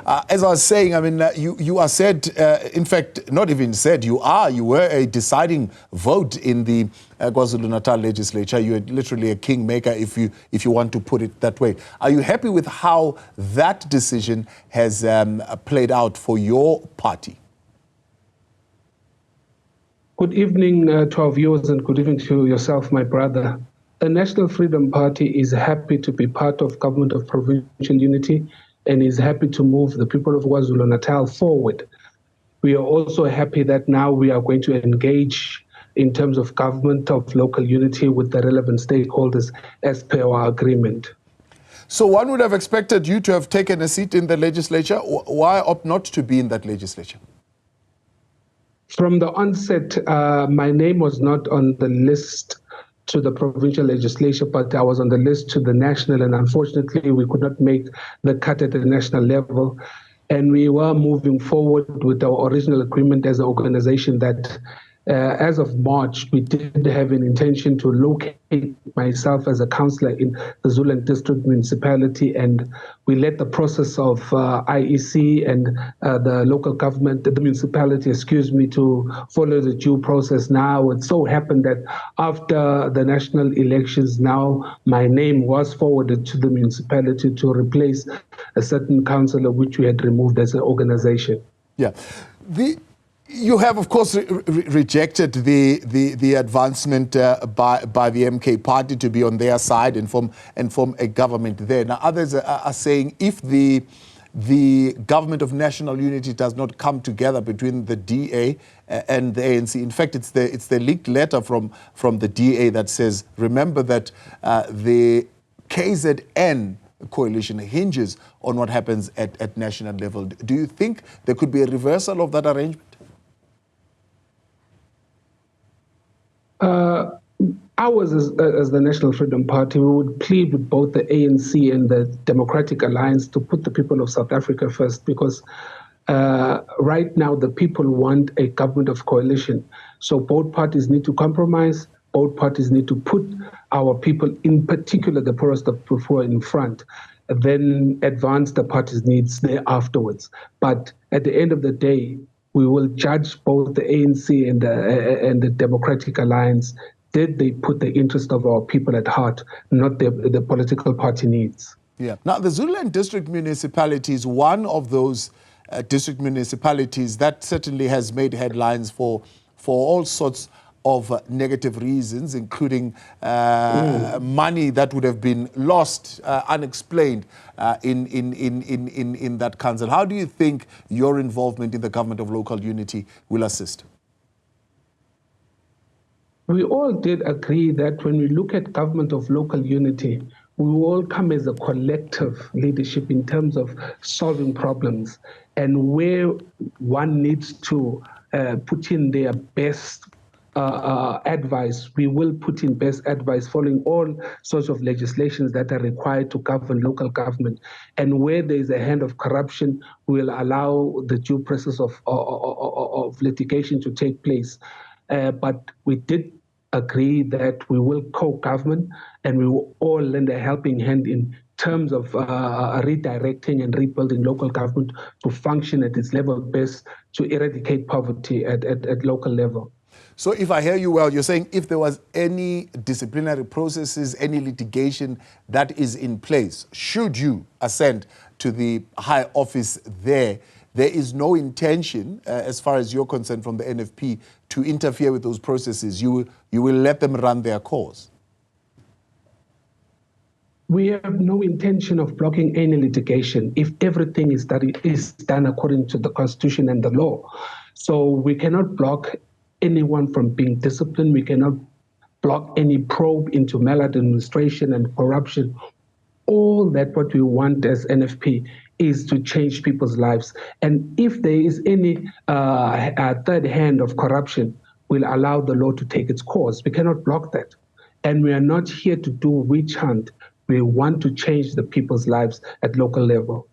As I was saying, I mean, you are said, in fact, not even said, you were a deciding vote in the KwaZulu-Natal legislature. You are literally a kingmaker, if you want to put it that way. Are you happy with how that decision has played out for your party? Good evening to our viewers, and good evening to yourself, my brother. The National Freedom Party is happy to be part of government of provincial unity and is happy to move the people of KwaZulu-Natal forward. We are also happy that now we are going to engage in terms of government of local unity with the relevant stakeholders as per our agreement. So one would have expected you to have taken a seat in the legislature. Why opt not to be in that legislature? From the onset, my name was not on the list to the provincial legislature, but I was on the list to the national, and unfortunately we could not make the cut at the national level. And we were moving forward with our original agreement as an organization that as of March, we did have an intention to locate myself as a councillor in the Zululand District Municipality, and we led the process of IEC and the local government, the municipality, to follow the due process. Now, it so happened that after the national elections, now my name was forwarded to the municipality to replace a certain councillor which we had removed as an organization. Yeah. You have, of course, rejected the advancement by the MK party to be on their side and form a government there. Now, others are saying if the government of national unity does not come together between the DA and the ANC, in fact, it's the leaked letter from the DA that says, remember that the KZN coalition hinges on what happens at national level. Do you think there could be a reversal of that arrangement? Ours, as the National Freedom Party, we would plead with both the ANC and the Democratic Alliance to put the people of South Africa first, because right now the people want a government of coalition. So both parties need to compromise. Both parties need to put our people, in particular the poorest of the poor, in front, and then advance the party's needs there afterwards. But at the end of the day, we will judge both the ANC and the Democratic Alliance. Did they put the interest of our people at heart, not the political party needs? Yeah. Now, the Zululand District Municipality is one of those district municipalities that certainly has made headlines for all sorts of negative reasons, including money that would have been lost unexplained in that council. How do you think your involvement in the government of local unity will assist? We all did agree that when we look at government of local unity, we will all come as a collective leadership in terms of solving problems, and where one needs to put in their best advice, we will put in best advice following all sorts of legislations that are required to govern local government. And where there is a hand of corruption, we will allow the due process of litigation to take place. But we did agree that we will co-government and we will all lend a helping hand in terms of redirecting and rebuilding local government to function at its level best to eradicate poverty at local level. So if I hear you well, you're saying if there was any disciplinary processes, any litigation that is in place, should you ascend to the high office there is no intention, as far as you're concerned from the NFP, to interfere with those processes. You will let them run their course. We have no intention of blocking any litigation if everything is done according to the Constitution and the law. So we cannot block anyone from being disciplined. We cannot block any probe into maladministration and corruption. All that what we want as NFP is to change people's lives. And if there is any third hand of corruption, we'll allow the law to take its course. We cannot block that. And we are not here to do witch hunt. We want to change the people's lives at local level.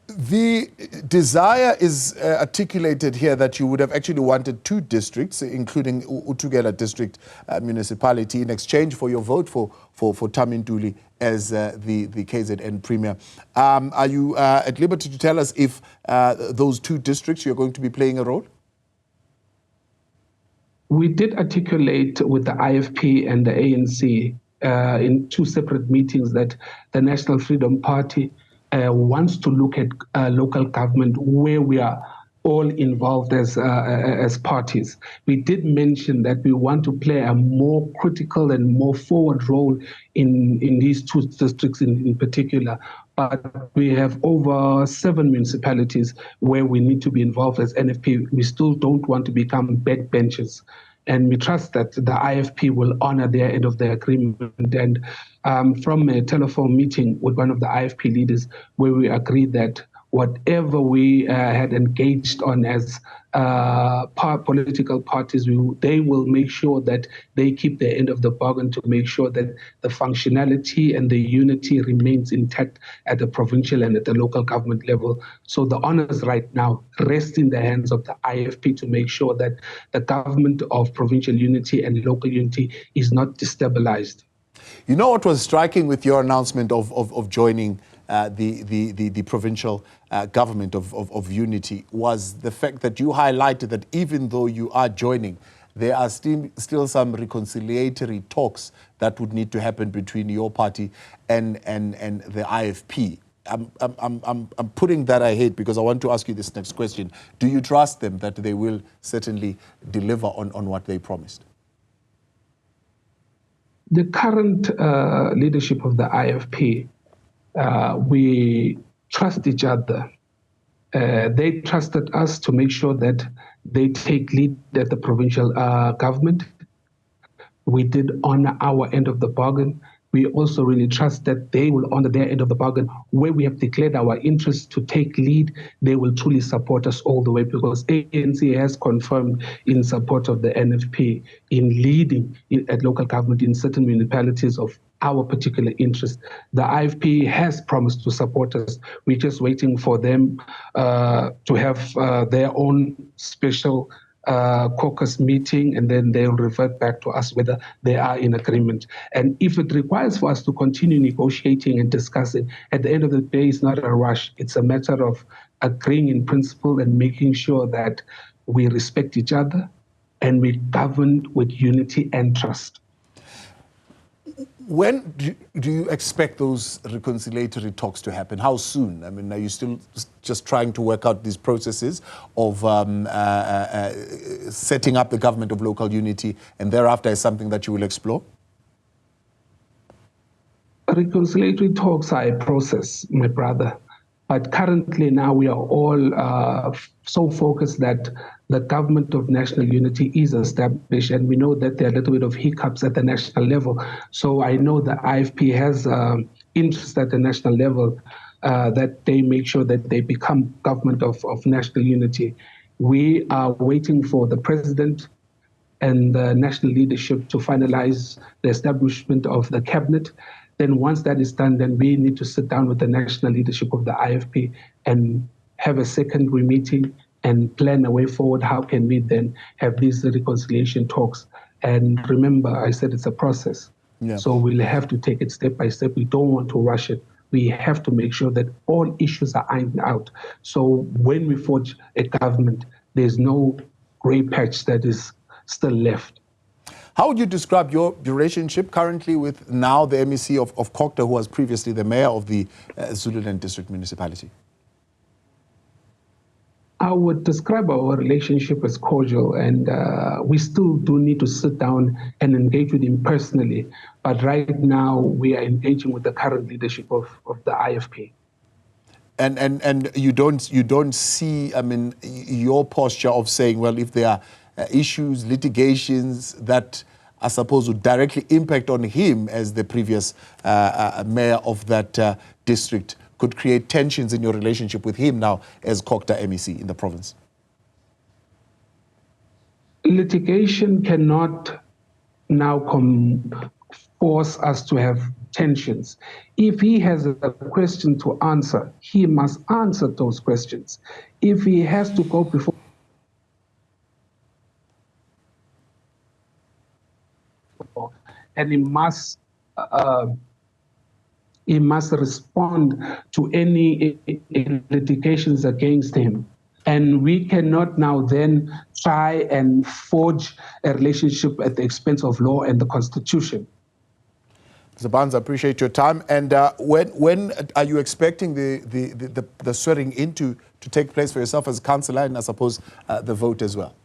The desire is articulated here that you would have actually wanted 2 districts, including Zululand District Municipality, in exchange for your vote for Taminduli as the KZN Premier. Are you at liberty to tell us if those two districts you're going to be playing a role? We did articulate with the IFP and the ANC in two separate meetings that the National Freedom Party wants to look at local government where we are all involved as parties. We did mention that we want to play a more critical and more forward role in these two districts in particular. But we have over 7 municipalities where we need to be involved as NFP. We still don't want to become backbenchers. And we trust that the IFP will honor their end of the agreement. And from a telephone meeting with one of the IFP leaders, where we agreed that whatever we had engaged on as political parties, they will make sure that they keep their end of the bargain to make sure that the functionality and the unity remains intact at the provincial and at the local government level. So the honors right now rest in the hands of the IFP to make sure that the government of provincial unity and local unity is not destabilized. You know what was striking with your announcement of joining the provincial government of unity was the fact that you highlighted that even though you are joining, there are still some reconciliatory talks that would need to happen between your party and the IFP. I'm putting that ahead because I want to ask you this next question. Do you trust them that they will certainly deliver on what they promised? The current leadership of the IFP, we trust each other. They trusted us to make sure that they take lead at the provincial government. We did honor our end of the bargain. We also really trust that they will honor their end of the bargain. Where we have declared our interest to take lead, they will truly support us all the way because ANC has confirmed in support of the NFP in leading at local government in certain municipalities of our particular interest. The IFP has promised to support us. We're just waiting for them to have their own special caucus meeting, and then they'll revert back to us whether they are in agreement. And if it requires for us to continue negotiating and discussing, at the end of the day, it's not a rush. It's a matter of agreeing in principle and making sure that we respect each other and we govern with unity and trust. When do you expect those reconciliatory talks to happen? How soon? I mean, are you still just trying to work out these processes of setting up the government of local unity, and thereafter is something that you will explore? Reconciliatory talks are a process, my brother. But currently now we are all so focused that the government of national unity is established, and we know that there are a little bit of hiccups at the national level. So I know the IFP has interest at the national level that they make sure that they become government of national unity. We are waiting for the president and the national leadership to finalize the establishment of the cabinet. Then once that is done, then we need to sit down with the national leadership of the IFP and have a secondary meeting and plan a way forward. How can we then have these reconciliation talks? And remember, I said it's a process. Yeah. So we'll have to take it step by step. We don't want to rush it. We have to make sure that all issues are ironed out. So when we forge a government, there's no gray patch that is still left. How would you describe your relationship currently with now the MEC of CoGTA, who was previously the mayor of the Zululand District Municipality? I would describe our relationship as cordial, and we still do need to sit down and engage with him personally. But right now, we are engaging with the current leadership of the IFP. And you don't see, I mean, your posture of saying, well, if there are issues, litigations that I suppose would directly impact on him as the previous mayor of that district, could create tensions in your relationship with him now as CoGTA MEC in the province? Litigation cannot now force us to have tensions. If he has a question to answer, he must answer those questions. If he has to go before and he must he must respond to any litigations against him. And we cannot now then try and forge a relationship at the expense of law and the Constitution. Mr. Barnes, I appreciate your time. And when are you expecting the swearing in to take place for yourself as a councillor, and I suppose the vote as well?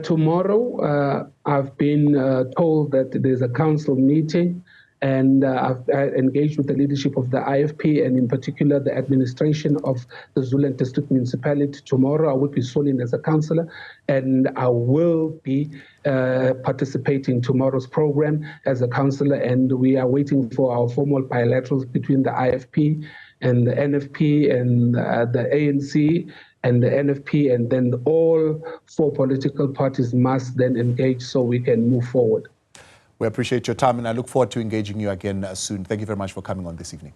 Tomorrow, I've been told that there's a council meeting, and I've engaged with the leadership of the IFP, and in particular the administration of the Zululand District Municipality. Tomorrow, I will be sworn in as a councillor, and I will be participating in tomorrow's program as a councillor, and we are waiting for our formal bilaterals between the IFP and the NFP and the ANC and the NFP, and then all 4 political parties must then engage so we can move forward. We appreciate your time, and I look forward to engaging you again soon. Thank you very much for coming on this evening.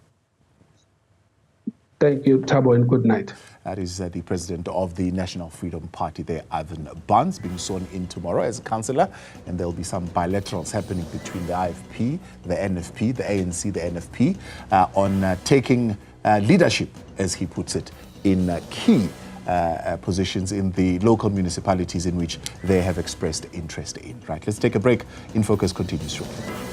Thank you, Thabo, and good night. That is the president of the National Freedom Party there, Irvin Barnes, being sworn in tomorrow as a councillor, and there will be some bilaterals happening between the IFP, the NFP, the ANC, the NFP, on taking leadership, as he puts it, in key positions in the local municipalities in which they have expressed interest in. Right, let's take a break. In Focus continues shortly.